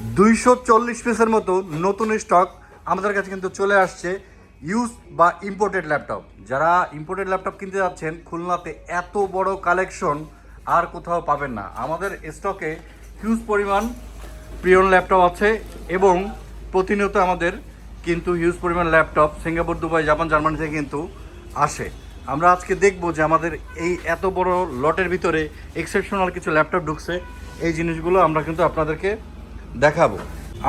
240 পিসের মতো নতুন স্টক আমাদের কাছে কিন্তু চলে আসছে ইউজ বা ইম্পোর্টেড ল্যাপটপ। যারা ইম্পোর্টেড ল্যাপটপ কিনতে যাচ্ছেন, খুলনাতে এত বড় কালেকশন আর কোথাও পাবেন না। আমাদের স্টকে হিউজ পরিমাণ প্রিয়ন ল্যাপটপ আছে এবং প্রতিনিয়ত আমাদের কিন্তু হিউজ পরিমাণ laptop Singapore, Dubai, Japan, Germany থেকে কিন্তু আসে। আমরা আজকে দেখব যে আমাদের এই এত বড় লটের ভিতরে এক্সেপশনাল কিছু ল্যাপটপ ঢুকছে। এই জিনিসগুলো আমরা কিন্তু আপনাদেরকে দেখাবো।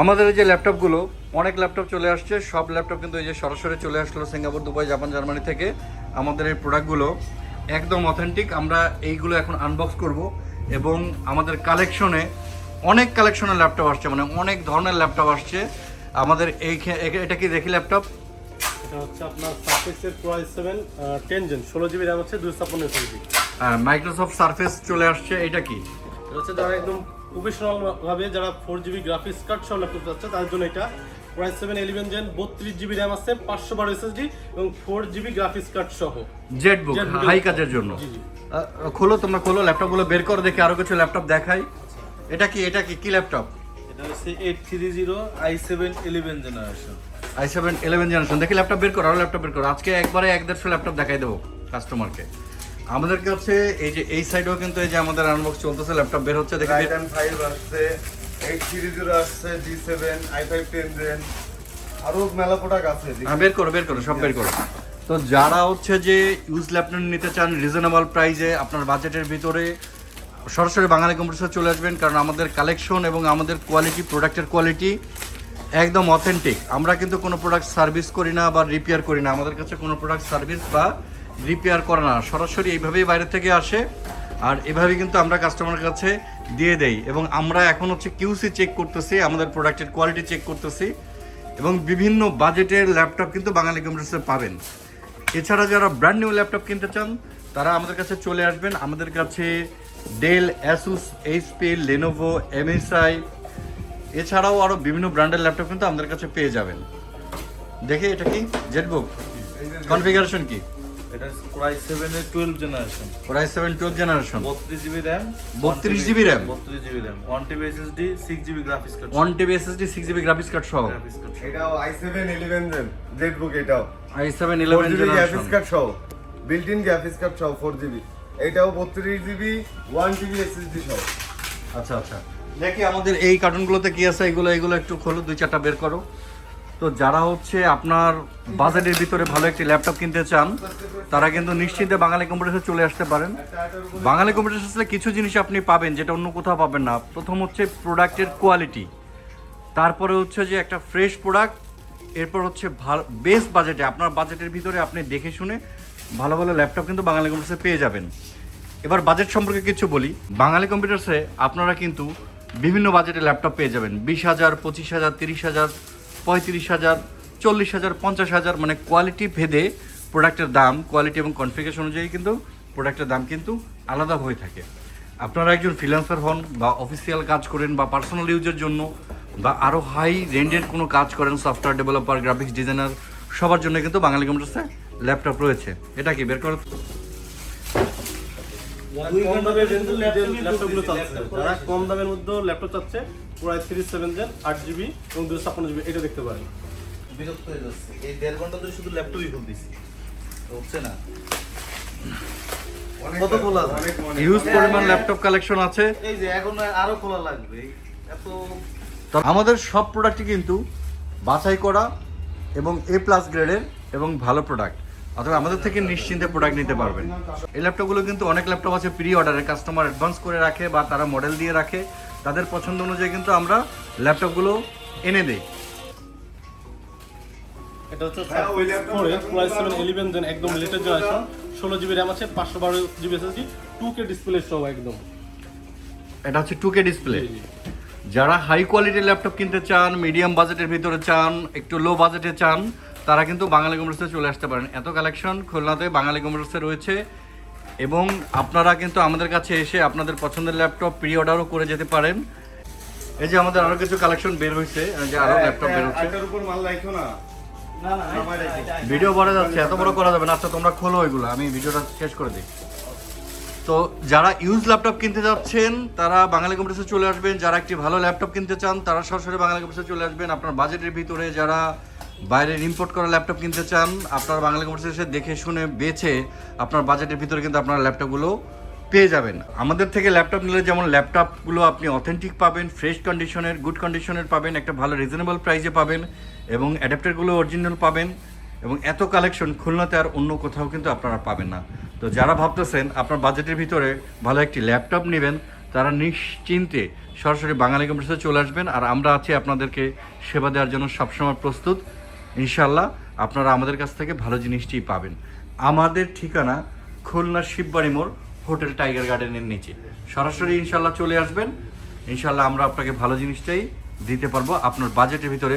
আমাদের এই যে ল্যাপটপগুলো, অনেক ল্যাপটপ চলে আসছে। সব ল্যাপটপ কিন্তু এই যে সরাসরি চলে আসলো সিঙ্গাপুর, দুবাই, জাপান, জার্মানি থেকে। আমাদের এই প্রোডাক্টগুলো একদম অথেন্টিক। আমরা এইগুলো এখন আনবক্স করব এবং আমাদের কালেকশনে অনেক কালেকশনের ল্যাপটপ আসছে, মানে অনেক ধরনের ল্যাপটপ আসছে আমাদের। এটা কি দেখি ল্যাপটপ? এটা হচ্ছে আপনার সারফেসের Pro i7 10 gen 16 GB RAM হচ্ছে 256 SSD। মাইক্রোসফট সারফেস চলে আসছে। এটা কি? এটা হচ্ছে যারা একদম প্রফেশনাল ভাবে যারা 4 জিবি গ্রাফিক্স কার্ড সহ ল্যাপটপ চাচ্ছে তাদের জন্য এটা Pro i7 11 gen 32 GB RAM আছে, 512 SSD এবং 4 জিবি গ্রাফিক্স কার্ড সহ জেটবুক হাই কাজের জন্য। খোলো, তোমরা খোলো, ল্যাপটপগুলো বের করে দেখি, আরো কিছু ল্যাপটপ দেখাই। এটা কি কি ল্যাপটপ? এটা হচ্ছে 830 i7 11 জেনারেশন। i7 11 generation. দেখি ল্যাপটপ বের করো, আরো ল্যাপটপ বের করো। আজকে একবারে 150 ল্যাপটপ দেখাই দেবো কাস্টমারকে। আমাদের কাছে এই যে এই সাইডেও কিন্তু এই যে আমাদের আনবক্স চলতেছে, ল্যাপটপ বের হচ্ছে। দেখি Ryzen 5 আসছে, 830 আসছে, G7, i5 10 জেন, আরো মেলা প্রোডাক্ট আছে। বের করো সব বের করো। তো যারা হচ্ছে যে ইউজ ল্যাপটপ নিতে চান রিজনেবল প্রাইসে, আপনার বাজেটের ভিতরে, সরাসরি বাঙালি কম্পিউটারে চলে আসবেন। কারণ আমাদের কালেকশন এবং আমাদের কোয়ালিটি, প্রোডাক্টের কোয়ালিটি একদম অথেন্টিক। আমরা কিন্তু কোনো প্রোডাক্ট সার্ভিস করি না বা রিপেয়ার করি না। আমাদের কাছে কোনো প্রোডাক্ট সার্ভিস বা রিপেয়ার করে না, সরাসরি এইভাবেই বাইরে থেকে আসে আর এভাবেই কিন্তু আমরা কাস্টমারের কাছে দিয়ে দেই। এবং আমরা এখন হচ্ছে কিউসি চেক করতেছি, আমাদের প্রোডাক্টের কোয়ালিটি চেক করতেছি এবং বিভিন্ন বাজেটের ল্যাপটপ কিন্তু বাঙালি কম্পিউটার্সে পাবেন। এছাড়া যারা ব্র্যান্ড নিউ ল্যাপটপ কিনতে চান তারা আমাদের কাছে চলে আসবেন। আমাদের কাছে Dell, Asus, HP, Lenovo, MSI এছাড়াও আরও বিভিন্ন ব্র্যান্ডের ল্যাপটপ কিন্তু আমাদের কাছে পেয়ে যাবেন। দেখে এটা কি জেটবুক, কনফিগারেশন কি? এটা Core i7 এর 12 generation. Core i7 12 generation, 32 GB RAM, 32 GB RAM, 32 GB RAM, 1 TB SSD, 6 GB graphics card, 1 TB SSD, 6 GB graphics card সহ। এটাও i7 11 জেন জেটবুক। এটাও i7 11 জেনারেশন, গ্রাফিক্স কার্ড সহ, built in graphics card সহ 4 GB. এটাও 32 GB, 1 TB SSD সহ। আচ্ছা। দেখি আমাদের এই কার্টুনগুলোতে কি আছে, এগুলো একটু খোলো, 2-4টা বের করো। তো যারা হচ্ছে আপনার বাজেটের ভিতরে ভালো একটি ল্যাপটপ কিনতে চান তারা কিন্তু নিশ্চিন্তে বাঙালি কম্পিউটার্সে চলে আসতে পারেন। বাঙালি কম্পিউটার্সে কিছু জিনিস আপনি পাবেন যেটা অন্য কোথাও পাবেন না। প্রথম হচ্ছে প্রোডাক্টের কোয়ালিটি, তারপরে হচ্ছে যে একটা ফ্রেশ প্রোডাক্ট, এরপর হচ্ছে ভালো বেস্ট বাজেটে, আপনার বাজেটের ভিতরে আপনি দেখে শুনে ভালো ভালো ল্যাপটপ কিন্তু বাঙালি কম্পিউটার্সে পেয়ে যাবেন। এবার বাজেট সম্পর্কে কিছু বলি। বাঙালি কম্পিউটার্সে আপনারা কিন্তু বিভিন্ন বাজেটের ল্যাপটপ পেয়ে যাবেন। 20,000, 25,000, 30,000, 35,000, 40,000, 50,000, মানে কোয়ালিটি ভেদে প্রোডাক্টের দাম, কোয়ালিটি এবং কনফিগারেশন অনুযায়ী কিন্তু প্রোডাক্টের দাম কিন্তু আলাদা হয়ে থাকে। আপনারা একজন ফ্রিল্যান্সার হন বা অফিসিয়াল কাজ করেন বা পার্সোনাল ইউজের জন্য বা আরও হাই রেঞ্জের কোনো কাজ করেন, সফটওয়্যার ডেভেলপার, গ্রাফিক্স ডিজাইনার, সবার জন্য কিন্তু বাঙালি কম্পিউটার্সে ল্যাপটপ রয়েছে। এটা কি বের করো? যারা কম দামের মধ্যে ল্যাপটপ চাচ্ছে Core i7 জেন 8 জিবি এবং 256 জিবি, এটা দেখতে পারেন। বিরক্ত হয়ে যাচ্ছে, এই 1.5 ঘন্টা ধরে শুধু ল্যাপটপই খুলতেছি, হচ্ছে না। কত খোলা আছে? হিউজ পরিমাণ ল্যাপটপ কালেকশন আছে। এই যে এখন আরো খোলা লাগবে এত। আমাদের সব প্রোডাক্টই কিন্তু বাছাই করা এবং A+ গ্রেডের এবং ভালো প্রোডাক্ট, অথবা আমাদের থেকে নিশ্চিন্তে প্রোডাক্ট নিতে পারবেন। এই ল্যাপটপগুলো কিন্তু অনেক ল্যাপটপ আছে প্রি অর্ডারে, কাস্টমার অ্যাডভান্স করে রাখে বা তারা মডেল দিয়ে রাখে, তাদের পছন্দ অনুযায়ী কিন্তু আমরা ল্যাপটপগুলো এনে দিই। এটা হচ্ছে Core i7 11 জেন একদম লেটেস্ট জেনারেশন, 16 জিবি RAM আছে, 512 জিবি SSD, 2K ডিসপ্লে সহ একদম। এটা হচ্ছে 2K ডিসপ্লে। যারা হাই কোয়ালিটির ল্যাপটপ কিনতে চান, মিডিয়াম বাজেটের ভিতরে চান, একটু লো বাজেটে চান, তারা কিন্তু বাঙালি কম্পিউটার্সে চলে আসতে পারেন। এত কালেকশন খুলনাতে বাঙালি কম্পিউটার্সে রয়েছে এবং আপনারা কিন্তু আমাদের কাছে এসে আপনাদের পছন্দের ল্যাপটপ প্রি অর্ডারও করে যেতে পারেন। এই যে আমাদের আরো কিছু কালেকশন বের হয়েছে, যে আরো ল্যাপটপ বের হচ্ছে। এটার উপর মাল রাখো না, ভিডিও বড় যাচ্ছে, এত বড় করা যাবে না। আচ্ছা তোমরা খোলো এগুলো, আমি ভিডিওটা শেষ করে দিই। তো যারা ইউজ ল্যাপটপ কিনতে যাচ্ছেন তারা বাঙালি কম্পিউটার্সে চলে আসবেন, যারা একটি ভালো ল্যাপটপ কিনতে চান তারা সরাসরি বাঙালি কম্পিউটার্সে চলে আসবেন। আপনার বাজেটের ভিতরে যারা বাইরের ইম্পোর্ট করা ল্যাপটপ কিনতে চান আপনারা বাঙালি কম্পিউটার্সে এসে দেখে শুনে বেছে আপনার বাজেটের ভিতরে কিন্তু আপনারা ল্যাপটপগুলো পেয়ে যাবেন। আমাদের থেকে ল্যাপটপ নিলে যেমন ল্যাপটপগুলো আপনি অথেন্টিক পাবেন, ফ্রেশ কন্ডিশনের, গুড কন্ডিশনের পাবেন, একটা ভালো রিজনেবল প্রাইসে পাবেন এবং অ্যাডাপ্টারগুলো অরিজিনাল পাবেন এবং এত কালেকশন খুলনাতে আর অন্য কোথাও কিন্তু আপনারা পাবেন না। তো যারা ভাবতেছেন আপনার বাজেটের ভিতরে ভালো একটি ল্যাপটপ নেবেন তারা নিশ্চিন্তে সরাসরি বাঙালি কম্পিউটার্সে চলে আসবেন, আর আমরা আছি আপনাদেরকে সেবা দেওয়ার জন্য সবসময় প্রস্তুত। ইনশাল্লাহ আপনারা আমাদের কাছ থেকে ভালো জিনিসটি পাবেন। আমাদের ঠিকানা খুলনা শিববাড়ি মোড়, হোটেল টাইগার গার্ডেনের নিচে। সরাসরি ইনশাল্লাহ চলে আসবেন, ইনশাল্লাহ আমরা আপনাকে ভালো জিনিসটাই দিতে পারবো আপনার বাজেটের ভিতরে।